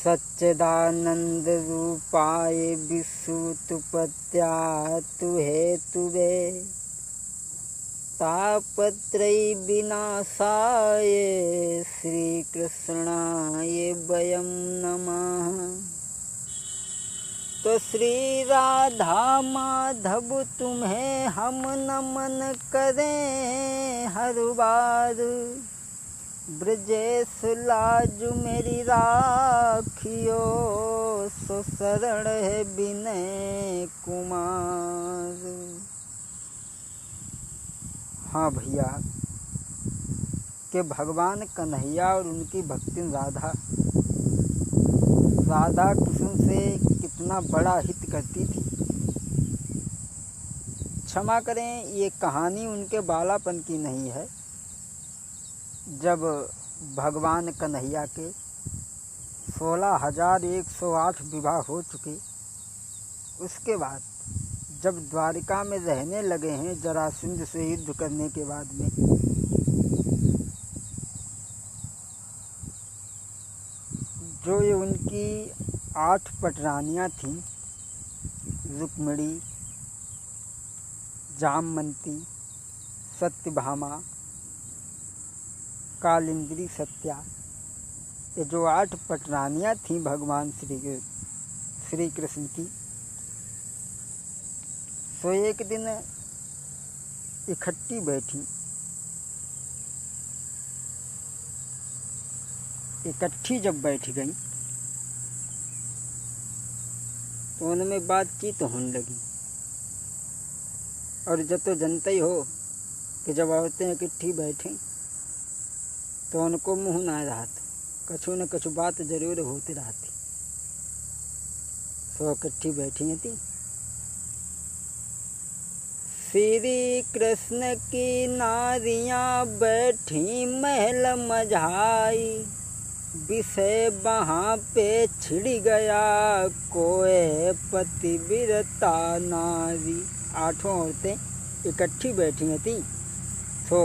सच्चिदानंद रूपाय विश्वोत्पत्त्याय हेतुवे तापत्रय विनाशाय श्री कृष्णाय वयं नमः। तो श्री राधा माधव तुम्हें हम नमन करें हर बार, ब्रजेश लाज मेरी राखियो सो शरण है विनय कुमार। हाँ भैया कि भगवान कन्हैया और उनकी भक्तिन राधा कृष्ण से कितना बड़ा हित करती थी। क्षमा करें, ये कहानी उनके बालापन की नहीं है। जब भगवान कन्हैया के 16,108 विवाह हो चुके, उसके बाद जब द्वारिका में रहने लगे हैं जरासंध से युद्ध करने के बाद में, जो ये उनकी 8 पटरानियाँ थीं, रुक्मिणी, जामवंती, सत्यभामा, कालिंदी, सत्या, ये जो 8 पटरानियाँ थीं भगवान श्री कृष्ण की, तो एक दिन इकट्ठी बैठी, इकट्ठी जब बैठ गई तो उनमें बातचीत होने लगी। और जब तो जानते ही हो कि जब औरतें इकट्ठी बैठें तो उनको मुँह ना रहता, कछु न कछु बात जरूर होती रहती। तो इकट्ठी बैठी थी। श्री कृष्ण की नारियां बैठी महल मझाई, विषय वहाँ पे छिड़ गया कोई पतिव्रता नारी। 8 औरतें इकट्ठी बैठी थी। तो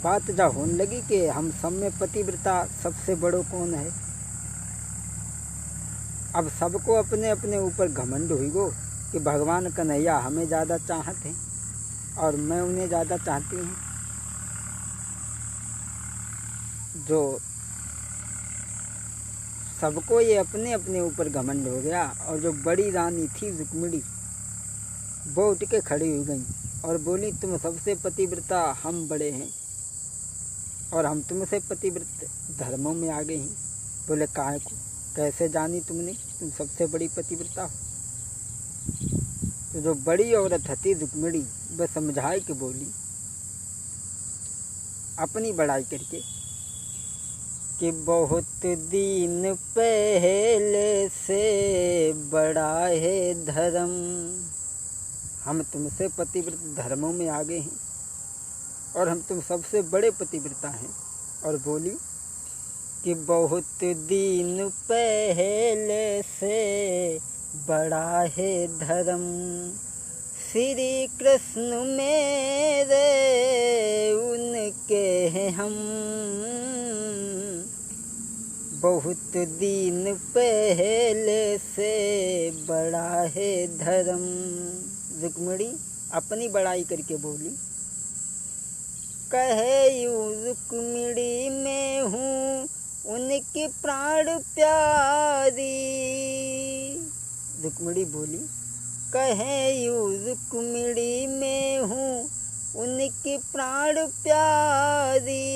बात जा होने लगी कि हम सब में पतिव्रता सबसे बड़ो कौन है। अब सबको अपने अपने ऊपर घमंड हुई गो कि भगवान कन्हैया हमें ज़्यादा चाहते हैं और मैं उन्हें ज़्यादा चाहती हूँ। जो सबको ये अपने अपने ऊपर घमंड हो गया। और जो बड़ी रानी थी रुक्मिणी, वो उठ के खड़ी हो गई और बोली, तुम सबसे पतिव्रता हम बड़े हैं और हम तुमसे पतिव्रत धर्मों में आ गए हैं। बोले, काहे को, कैसे जानी तुमने तुम सबसे बड़ी पतिव्रता हो। तो जो बड़ी औरत थी रुक्मिणी, वह समझाए के बोली अपनी बड़ाई करके कि बहुत दिन पहले से बड़ा है धर्म, हम तुमसे पतिव्रत धर्मों में आ गए हैं और हम तुम सबसे बड़े पतिव्रता हैं। और बोली कि बहुत दिन पहले से बड़ा है धर्म, श्री कृष्ण मेरे उनके हैं हम। बहुत दिन पहले से बड़ा है धर्म। रुक्मिणी अपनी बड़ाई करके बोली, कहे यूं रुक्मिणी मैं हूँ उनकी प्राण प्यारी। रुक्मिणी बोली, कहे यूं रुक्मिणी मैं हूँ उनकी प्राण प्यारी,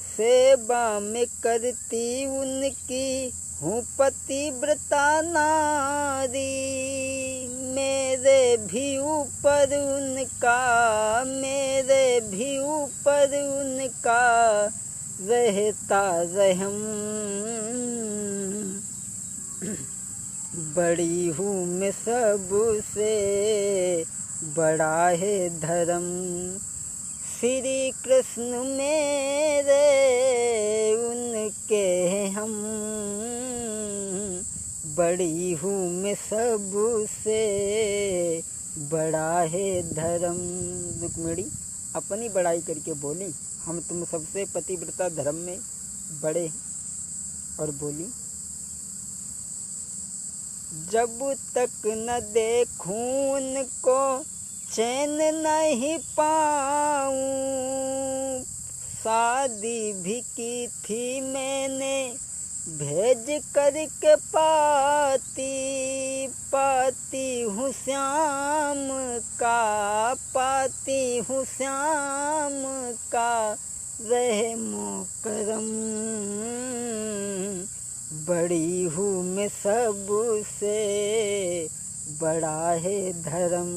सेवा में करती उनकी हूँ पतिव्रता नारी। मेरे भी ऊपर उनका, मेरे भी ऊपर उनका रहता रहम। बड़ी हूँ मैं सबसे, बड़ा है धर्म, श्री कृष्ण मेरे उनके हम। बड़ी हूँ मैं सबसे, बड़ा है धर्म। रुक्मिणी अपनी बड़ाई करके बोली, हम तुम सबसे पतिव्रता धर्म में बड़े हैं। और बोली, जब तक न देखूं उनको चैन नहीं पाऊं, शादी भी की थी मैंने भेज करके पाती हूँ श्याम का, पाती हूँ श्याम का रहमो करम, बड़ी हूँ मैं सबसे बड़ा है धर्म।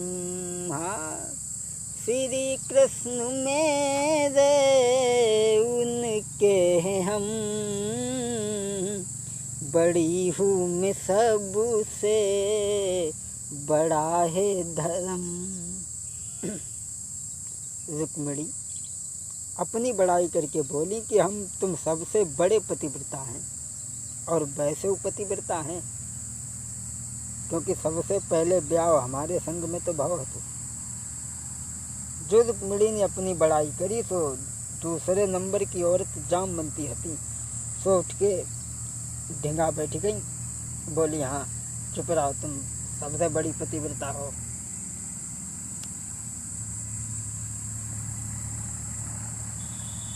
हाँ, श्री कृष्ण मेरे उनके हैं हम, बड़ी हूँ मैं सबसे बड़ा है धर्म। रुक्मिणी अपनी बड़ाई करके बोली कि हम तुम सबसे बड़े पतिव्रता हैं, और वैसे पतिव्रता हैं क्योंकि सबसे पहले ब्याह हमारे संग में तो भवत हो। जो रुक्मिणी ने अपनी बड़ाई करी तो दूसरे नंबर की औरत जामवंती हती, सो उठ के ढींगा बैठ गई, बोली, हाँ चुप रहो, तुम सबसे बड़ी पतिव्रता हो।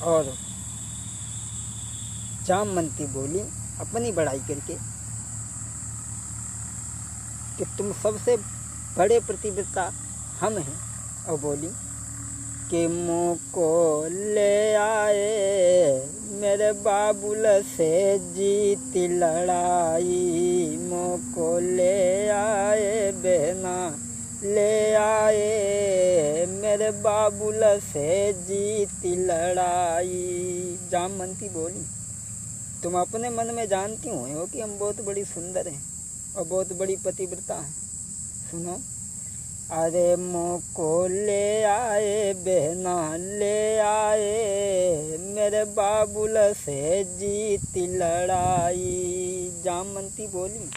और जामवंती बोली अपनी बड़ाई करके कि तुम सबसे बड़े पतिव्रता हम हैं, और बोली कि मुँह को ले आए मेरे बाबुल से जीती लड़ाई, मुँह को ले आए बहना, ले आए मेरे बाबुल से जीती लड़ाई। जामवंती बोली, तुम अपने मन में जानती हो कि हम बहुत बड़ी सुंदर हैं और बहुत बड़ी पतिव्रता हैं। सुनो, अरे मुँह को ले आए बहना, ले आए मेरे बाबुल से जीती लड़ाई। जामवंती बोली,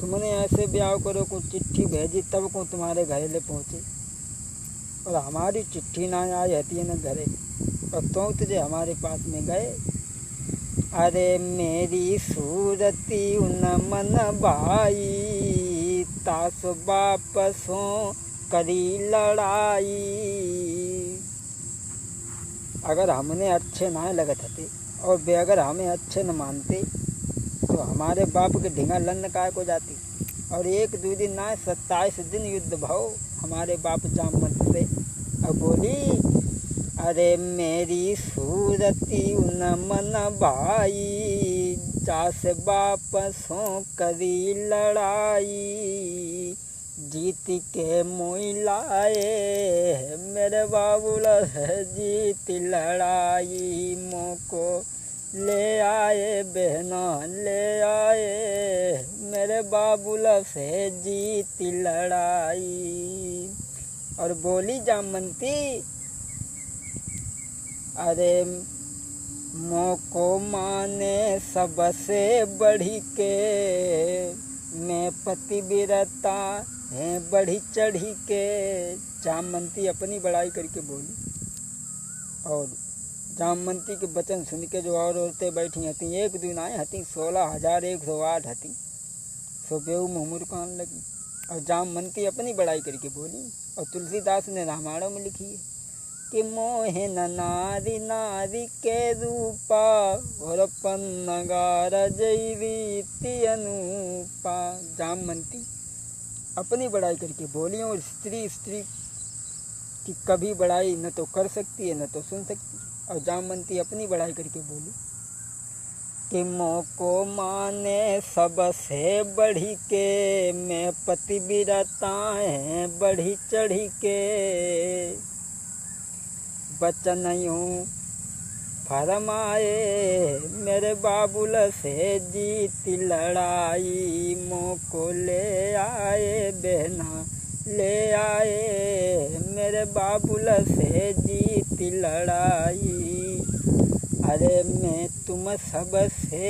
तुमने ऐसे ब्याह करो को चिट्ठी भेजी तब को तुम्हारे घरे पहुँचे, और हमारी चिट्ठी ना आई हती है न घरे, और तो तुझे हमारे पास में गए। अरे मेरी सूरती उन मन भाई, तास वापसों करी लड़ाई। अगर हमने अच्छे ना लगत हते और वे अगर हमें अच्छे न मानते तो हमारे बाप के ढींगा लन्न काय को जाती। और एक दो दिन ना 27 दिन युद्ध भाव हमारे बाप जामवंत से। अब बोली, अरे मेरी सूरती उन मन भाई, जास वापसों करी लड़ाई, जीत के मोई लाए मेरे बाबुल जीत लड़ाई, मोको ले आए बहना, ले आए मेरे बाबुल से जीत लड़ाई। और बोली जामवंती, अरे मोको माने सबसे बढ़ी के, मैं पतिव्रता है बढ़ी चढ़ी के। जामवंती अपनी बड़ाई करके बोली, और जामवंती के वचन सुन के जो और औरतें बैठी हती, एक दिन आए हती 16,108 हती, सो बेऊ मुँह कान लगी। और जामवंती अपनी बड़ाई करके बोली, और तुलसीदास ने रामायणों में लिखी है कि मोहे न नारी नारी के रूपा, और पन्नगार जई रीति अनुपा। जामवंती अपनी बड़ाई करके बोली, और स्त्री की कभी बड़ाई न तो कर सकती है न तो सुन सकती है। और जामवंती अपनी बड़ाई करके बोली कि मोको माने सबसे बढ़ी के, मैं पतिव्रता है बढ़ी चढ़ी के। बचन यूं फरमाए मेरे बाबुल से जीत लड़ाई, मोको ले आए बहना, ले आए मेरे बाबुल से जीत लड़ाई। अरे मैं तुम सबसे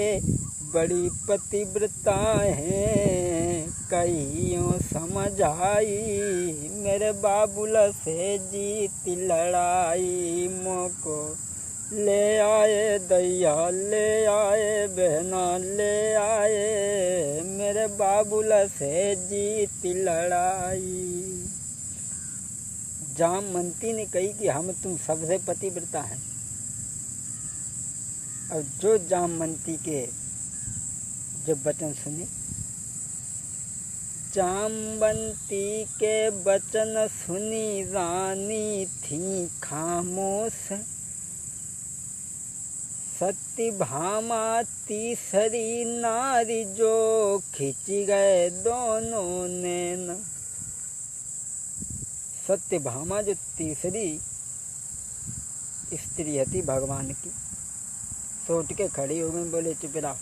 बड़ी पतिव्रता हैं कईयों समझ आई, मेरे बाबुल से जीत लड़ाई। मोको ले आए दैया ले आए बहना ले आए, मेरे बाबुल से जीत लड़ाई। जामवंती ने कही कि हम तुम सबसे पतिव्रता हैं। और जो जामवंती के जब वचन सुने, जामवंती के वचन सुनी रानी थी खामोश, सत्यभामा तीसरी नारी जो खिंच गए दोनों नैन। सत्यभामा जो तीसरी स्त्री थी भगवान की, सोच के खड़ी हो गई, बोले चुप रहो,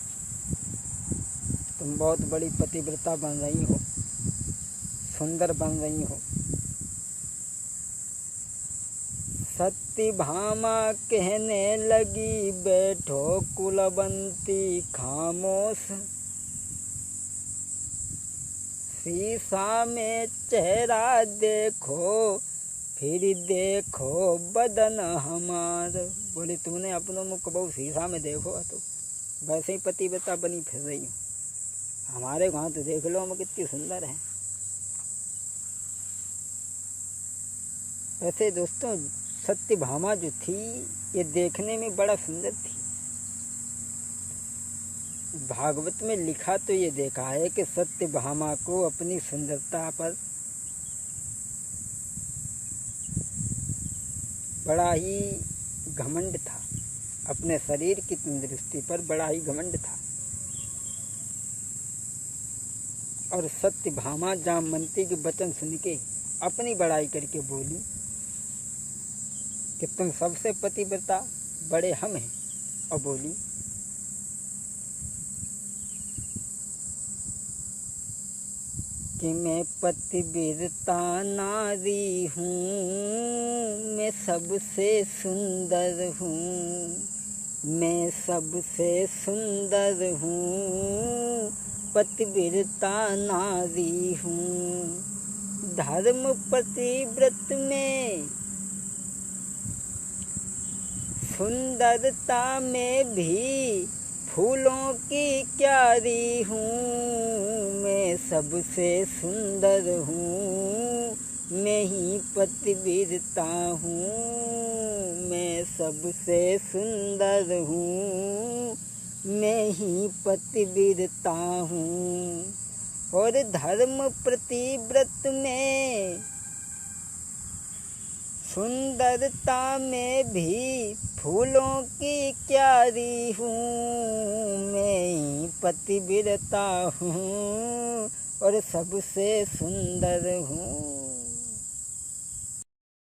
तुम बहुत बड़ी पतिव्रता बन रही हो, सुंदर बन रही हो। सत्यभामा कहने लगी बैठो कुलवंती खामोश, शीशा में चेहरा देखो फिर देखो बदन हमार। बोले तुमने अपनों मुख बहुत शीशा में देखो तो वैसे ही पतिव्रता बनी फिर रही हूँ, हमारे वहाँ तो देख लो हम कितनी सुंदर हैं। वैसे दोस्तों सत्यभामा जो थी ये देखने में बड़ा सुंदर थी। भागवत में लिखा तो ये देखा है कि सत्यभामा को अपनी सुंदरता पर बड़ा ही घमंड था, अपने शरीर की तंदुरुस्ती पर बड़ा ही घमंड था। और सत्यभामा जामवंती के वचन सुन के अपनी बड़ाई करके बोली कि तुम सबसे पतिव्रता बड़े हम हैं। और बोली कि मैं पतिव्रता नारी हूँ, मैं सबसे सुंदर हूँ, मैं सबसे सुंदर हूँ, पतिव्रता नारी हूँ। धर्म पतिव्रत में सुंदरता में भी फूलों की क्यारी हूँ, मैं सबसे सुंदर हूँ, मैं ही पतिव्रता हूँ, मैं सबसे सुंदर हूँ, मैं ही पतिव्रता हूँ। और धर्म प्रतिव्रत में सुंदरता में भी फूलों की क्यारी हूँ, मैं ही पतिव्रता हूँ और सबसे सुंदर हूँ।